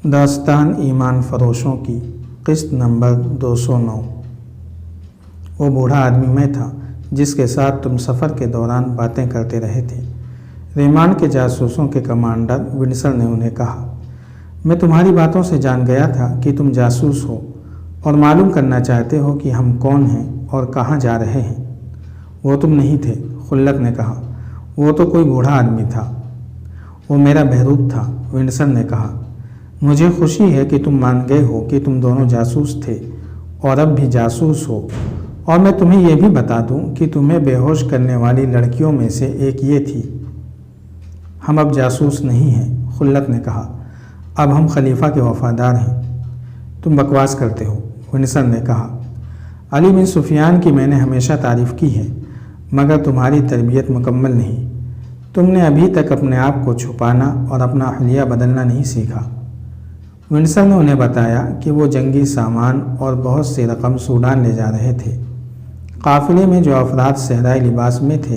داستان ایمان فروشوں کی قسط نمبر 209۔ وہ بوڑھا آدمی میں تھا جس کے ساتھ تم سفر کے دوران باتیں کرتے رہے تھے۔ ریمان کے جاسوسوں کے کمانڈر ونسر نے انہیں کہا، میں تمہاری باتوں سے جان گیا تھا کہ تم جاسوس ہو اور معلوم کرنا چاہتے ہو کہ ہم کون ہیں اور کہاں جا رہے ہیں۔ وہ تم نہیں تھے، خلت نے کہا، وہ تو کوئی بوڑھا آدمی تھا۔ وہ میرا بہروپ تھا، ونسر نے کہا۔ مجھے خوشی ہے کہ تم مان گئے ہو کہ تم دونوں جاسوس تھے اور اب بھی جاسوس ہو، اور میں تمہیں یہ بھی بتا دوں کہ تمہیں بے ہوش کرنے والی لڑکیوں میں سے ایک یہ تھی۔ ہم اب جاسوس نہیں ہیں، خلت نے کہا، اب ہم خلیفہ کے وفادار ہیں۔ تم بکواس کرتے ہو، ونسر نے کہا۔ علی بن سفیان کی میں نے ہمیشہ تعریف کی ہے، مگر تمہاری تربیت مکمل نہیں۔ تم نے ابھی تک اپنے آپ کو چھپانا اور اپنا حلیہ بدلنا نہیں سیکھا۔ ونسر نے انہیں بتایا کہ وہ جنگی سامان اور بہت سی رقم سوڈان لے جا رہے تھے۔ قافلے میں جو افراد صحرائی لباس میں تھے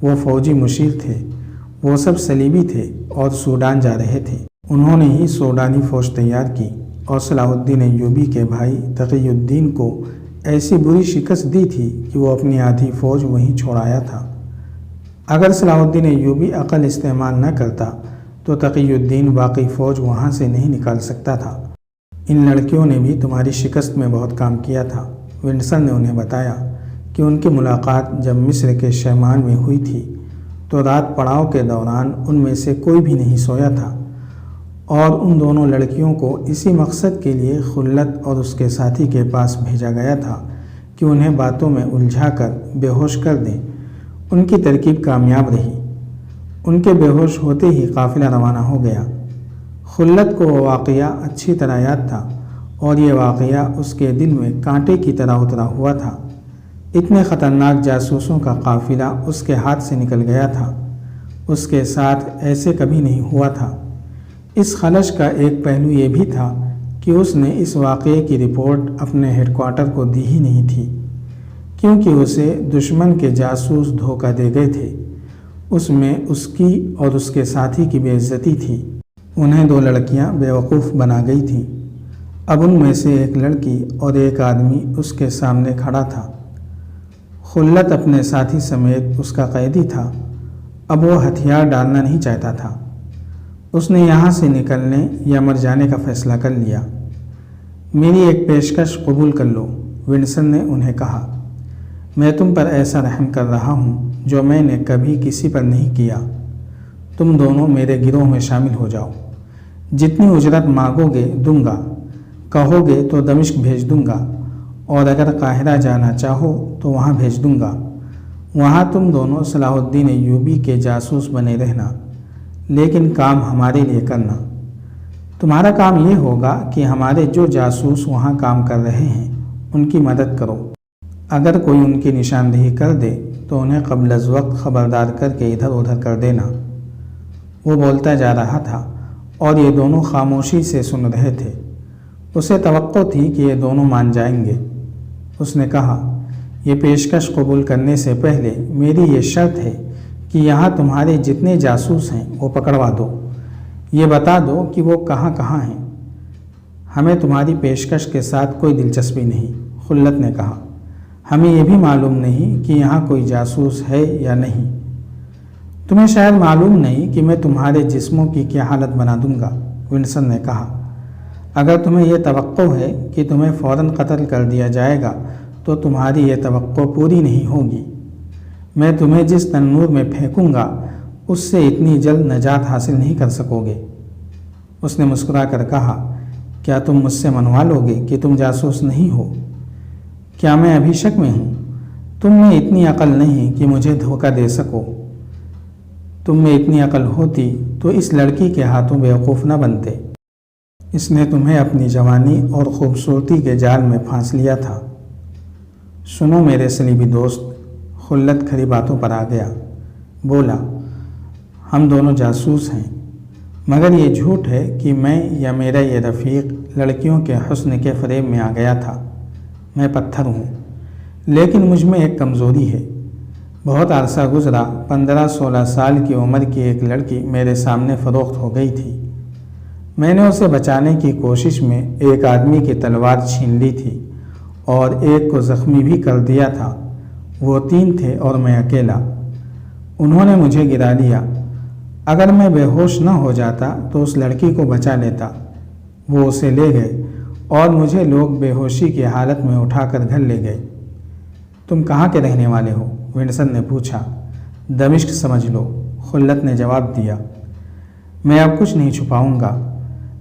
وہ فوجی مشیر تھے، وہ سب صلیبی تھے اور سوڈان جا رہے تھے۔ انہوں نے ہی سوڈانی فوج تیار کی اور صلاح الدین ایوبی کے بھائی تقی الدین کو ایسی بری شکست دی تھی کہ وہ اپنی آدھی فوج وہیں چھوڑایا تھا۔ اگر صلاح الدین ایوبی عقل استعمال نہ کرتا تو تقی الدین باقی فوج وہاں سے نہیں نکال سکتا تھا۔ ان لڑکیوں نے بھی تمہاری شکست میں بہت کام کیا تھا۔ ونسر نے انہیں بتایا کہ ان کی ملاقات جب مصر کے شیمان میں ہوئی تھی تو رات پڑاؤ کے دوران ان میں سے کوئی بھی نہیں سویا تھا، اور ان دونوں لڑکیوں کو اسی مقصد کے لیے خلت اور اس کے ساتھی کے پاس بھیجا گیا تھا کہ انہیں باتوں میں الجھا کر بے ہوش کر دیں۔ ان کی ترکیب کامیاب رہی۔ ان کے بے ہوش ہوتے ہی قافلہ روانہ ہو گیا۔ خلت کو وہ واقعہ اچھی طرح یاد تھا اور یہ واقعہ اس کے دل میں کانٹے کی طرح اترا ہوا تھا۔ اتنے خطرناک جاسوسوں کا قافلہ اس کے ہاتھ سے نکل گیا تھا، اس کے ساتھ ایسے کبھی نہیں ہوا تھا۔ اس خلش کا ایک پہلو یہ بھی تھا کہ اس نے اس واقعے کی رپورٹ اپنے ہیڈ کوارٹر کو دی ہی نہیں تھی، کیونکہ اسے دشمن کے جاسوس دھوکہ دے گئے تھے۔ اس میں اس کی اور اس کے ساتھی کی بے عزتی تھی۔ انہیں دو لڑکیاں بیوقوف بنا گئی تھیں۔ اب ان میں سے ایک لڑکی اور ایک آدمی اس کے سامنے کھڑا تھا۔ خلت اپنے ساتھی سمیت اس کا قیدی تھا۔ اب وہ ہتھیار ڈالنا نہیں چاہتا تھا۔ اس نے یہاں سے نکلنے یا مر جانے کا فیصلہ کر لیا۔ میری ایک پیشکش قبول کر لو، ونسر نے انہیں کہا۔ میں تم پر ایسا رحم کر رہا ہوں جو میں نے کبھی کسی پر نہیں کیا۔ تم دونوں میرے گروہ میں شامل ہو جاؤ۔ جتنی اجرت مانگو گے دوں گا، کہو گے تو دمشق بھیج دوں گا، اور اگر قاہرہ جانا چاہو تو وہاں بھیج دوں گا۔ وہاں تم دونوں صلاح الدین ایوبی کے جاسوس بنے رہنا، لیکن کام ہمارے لیے کرنا۔ تمہارا کام یہ ہوگا کہ ہمارے جو جاسوس وہاں کام کر رہے ہیں ان کی مدد کرو۔ اگر کوئی ان کی نشاندہی کر دے تو انہیں قبل از وقت خبردار کر کے ادھر ادھر کر دینا۔ وہ بولتا جا رہا تھا اور یہ دونوں خاموشی سے سن رہے تھے۔ اسے توقع تھی کہ یہ دونوں مان جائیں گے۔ اس نے کہا، یہ پیشکش قبول کرنے سے پہلے میری یہ شرط ہے کہ یہاں تمہارے جتنے جاسوس ہیں وہ پکڑوا دو۔ یہ بتا دو کہ وہ کہاں کہاں ہیں۔ ہمیں تمہاری پیشکش کے ساتھ کوئی دلچسپی نہیں، خلت نے کہا۔ ہمیں یہ بھی معلوم نہیں کہ یہاں کوئی جاسوس ہے یا نہیں۔ تمہیں شاید معلوم نہیں کہ میں تمہارے جسموں کی کیا حالت بنا دوں گا، ونسر نے کہا۔ اگر تمہیں یہ توقع ہے کہ تمہیں فوراً قتل کر دیا جائے گا تو تمہاری یہ توقع پوری نہیں ہوگی۔ میں تمہیں جس تنور میں پھینکوں گا اس سے اتنی جلد نجات حاصل نہیں کر سکو گے۔ اس نے مسکرا کر کہا، کیا تم مجھ سے منوا لو گے کہ تم جاسوس نہیں ہو؟ کیا میں ابھی شک میں ہوں؟ تم میں اتنی عقل نہیں کہ مجھے دھوکہ دے سکو۔ تم میں اتنی عقل ہوتی تو اس لڑکی کے ہاتھوں بیوقوف نہ بنتے۔ اس نے تمہیں اپنی جوانی اور خوبصورتی کے جال میں پھانس لیا تھا۔ سنو میرے صلیبی دوست، خلت کھری باتوں پر آ گیا۔ بولا، ہم دونوں جاسوس ہیں، مگر یہ جھوٹ ہے کہ میں یا میرا یہ رفیق لڑکیوں کے حسن کے فریب میں آ گیا تھا۔ میں پتھر ہوں، لیکن مجھ میں ایک کمزوری ہے۔ بہت عرصہ گزرا، 15-16 سال کی عمر کی ایک لڑکی میرے سامنے فروخت ہو گئی تھی۔ میں نے اسے بچانے کی کوشش میں ایک آدمی کی تلوار چھین لی تھی اور ایک کو زخمی بھی کر دیا تھا۔ وہ 3 تھے اور میں اکیلا۔ انہوں نے مجھے گرا لیا۔ اگر میں بے ہوش نہ ہو جاتا تو اس لڑکی کو بچا لیتا۔ وہ اسے لے گئے اور مجھے لوگ بے ہوشی کی حالت میں اٹھا کر گھر لے گئے۔ تم کہاں کے رہنے والے ہو؟ ونسن نے پوچھا۔ دمشق سمجھ لو، خلت نے جواب دیا۔ میں اب کچھ نہیں چھپاؤں گا۔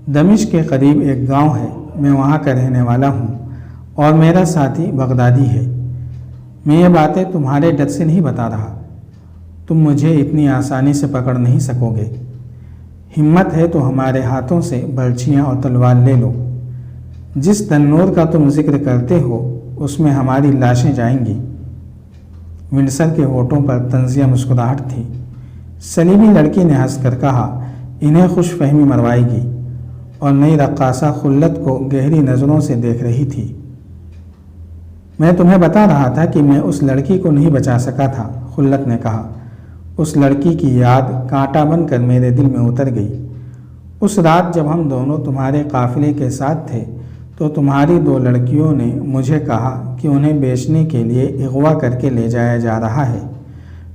دمشق کے قریب ایک گاؤں ہے، میں وہاں کا رہنے والا ہوں اور میرا ساتھی بغدادی ہے۔ میں یہ باتیں تمہارے ڈر سے نہیں بتا رہا۔ تم مجھے اتنی آسانی سے پکڑ نہیں سکو گے۔ ہمت ہے تو ہمارے ہاتھوں سے برچھیاں اور تلوار لے لو۔ جس تنور کا تم ذکر کرتے ہو اس میں ہماری لاشیں جائیں گی۔ ونسر کے ہونٹوں پر طنزیہ مسکراہٹ تھی۔ سلیمی لڑکی نے ہنس کر کہا، انہیں خوش فہمی مروائے گی، اور نئی رقاصہ خلت کو گہری نظروں سے دیکھ رہی تھی۔ میں تمہیں بتا رہا تھا کہ میں اس لڑکی کو نہیں بچا سکا تھا، خلت نے کہا۔ اس لڑکی کی یاد کانٹا بن کر میرے دل میں اتر گئی۔ اس رات جب ہم دونوں تمہارے قافلے کے ساتھ تھے تو تمہاری 2 لڑکیوں نے مجھے کہا کہ انہیں بیچنے کے لیے اغوا کر کے لے جایا جا رہا ہے،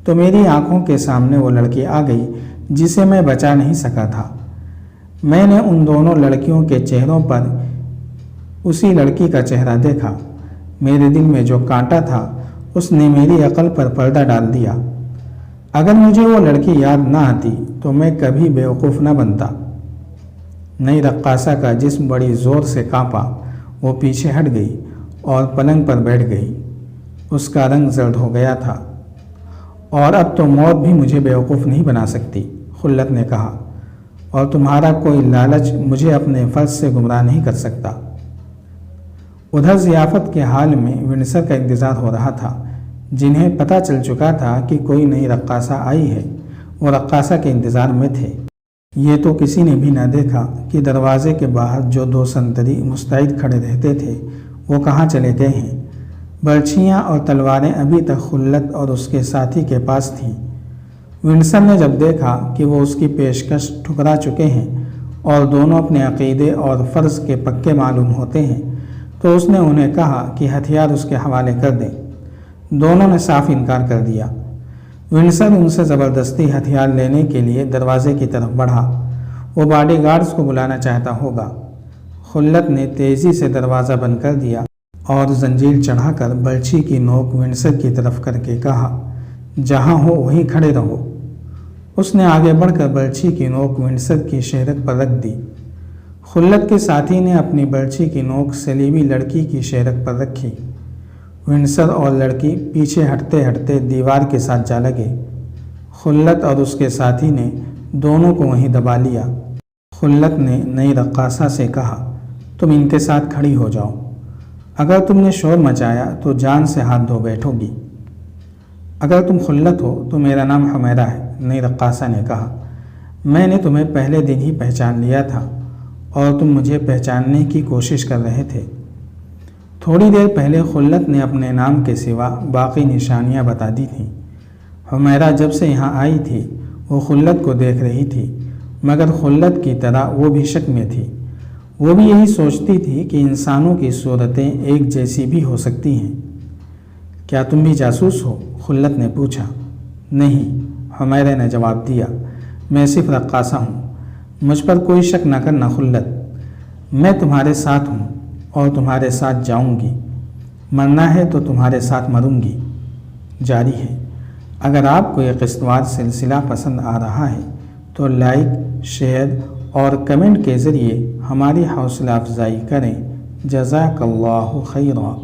تو میری آنکھوں کے سامنے وہ لڑکی آ گئی جسے میں بچا نہیں سکا تھا۔ میں نے ان دونوں لڑکیوں کے چہروں پر اسی لڑکی کا چہرہ دیکھا۔ میرے دل میں جو کانٹا تھا اس نے میری عقل پر پردہ ڈال دیا۔ اگر مجھے وہ لڑکی یاد نہ آتی تو میں کبھی بیوقوف نہ بنتا۔ نئی رقاصہ کا جسم بڑی زور سے کانپا۔ وہ پیچھے ہٹ گئی اور پلنگ پر بیٹھ گئی۔ اس کا رنگ زرد ہو گیا تھا۔ اور اب تو موت بھی مجھے بیوقوف نہیں بنا سکتی، خلت نے کہا، اور تمہارا کوئی لالچ مجھے اپنے فرض سے گمراہ نہیں کر سکتا۔ ادھر ضیافت کے حال میں ونسر کا انتظار ہو رہا تھا۔ جنہیں پتہ چل چکا تھا کہ کوئی نئی رقاصہ آئی ہے، وہ رقاصہ کے انتظار میں تھے۔ یہ تو کسی نے بھی نہ دیکھا کہ دروازے کے باہر جو 2 سنتری مستعد کھڑے رہتے تھے وہ کہاں چلے گئے ہیں۔ برچھیاں اور تلواریں ابھی تک خلت اور اس کے ساتھی کے پاس تھیں۔ ونسن نے جب دیکھا کہ وہ اس کی پیشکش ٹھکرا چکے ہیں اور دونوں اپنے عقیدے اور فرض کے پکے معلوم ہوتے ہیں، تو اس نے انہیں کہا کہ ہتھیار اس کے حوالے کر دیں۔ دونوں نے صاف انکار کر دیا۔ ونسن ان سے زبردستی ہتھیار لینے کے لیے دروازے کی طرف بڑھا۔ وہ باڈی گارڈز کو بلانا چاہتا ہوگا۔ خلت نے تیزی سے دروازہ بند کر دیا اور زنجیر چڑھا کر برچھی کی نوک ونسن کی طرف کر کے کہا، جہاں ہو وہیں کھڑے رہو۔ اس نے آگے بڑھ کر برچھی کی نوک ونسن کی شہرت پر رکھ دی۔ خلت کے ساتھی نے اپنی برچھی کی نوک سلیمی لڑکی کی شہرت پر رکھی۔ ونسر اور لڑکی پیچھے ہٹتے ہٹتے دیوار کے ساتھ جا لگے۔ خلت اور اس کے ساتھی نے دونوں کو وہیں دبا لیا۔ خلت نے نئی رقاصہ سے کہا، تم ان کے ساتھ کھڑی ہو جاؤ۔ اگر تم نے شور مچایا تو جان سے ہاتھ دھو بیٹھو گی۔ اگر تم خلت ہو تو میرا نام حمیرہ ہے، نئی رقاصہ نے کہا۔ میں نے تمہیں پہلے دن ہی پہچان لیا تھا اور تم مجھے پہچاننے کی کوشش کر رہے تھے۔ تھوڑی دیر پہلے خلت نے اپنے نام کے سوا باقی نشانیاں بتا دی تھیں۔ حمیرہ جب سے یہاں آئی تھی وہ خلت کو دیکھ رہی تھی، مگر خلت کی طرح وہ بھی شک میں تھی۔ وہ بھی یہی سوچتی تھی کہ انسانوں کی صورتیں ایک جیسی بھی ہو سکتی ہیں۔ کیا تم بھی جاسوس ہو؟ خلت نے پوچھا۔ نہیں، حمیرہ نے جواب دیا، میں صرف رقاصہ ہوں۔ مجھ پر کوئی شک نہ کرنا خلت، میں تمہارے ساتھ ہوں اور تمہارے ساتھ جاؤں گی۔ مرنا ہے تو تمہارے ساتھ مروں گی۔ جاری ہے۔ اگر آپ کو یہ قسط وار سلسلہ پسند آ رہا ہے تو لائک، شیئر اور کمنٹ کے ذریعے ہماری حوصلہ افزائی کریں۔ جزاک اللہ خیرا۔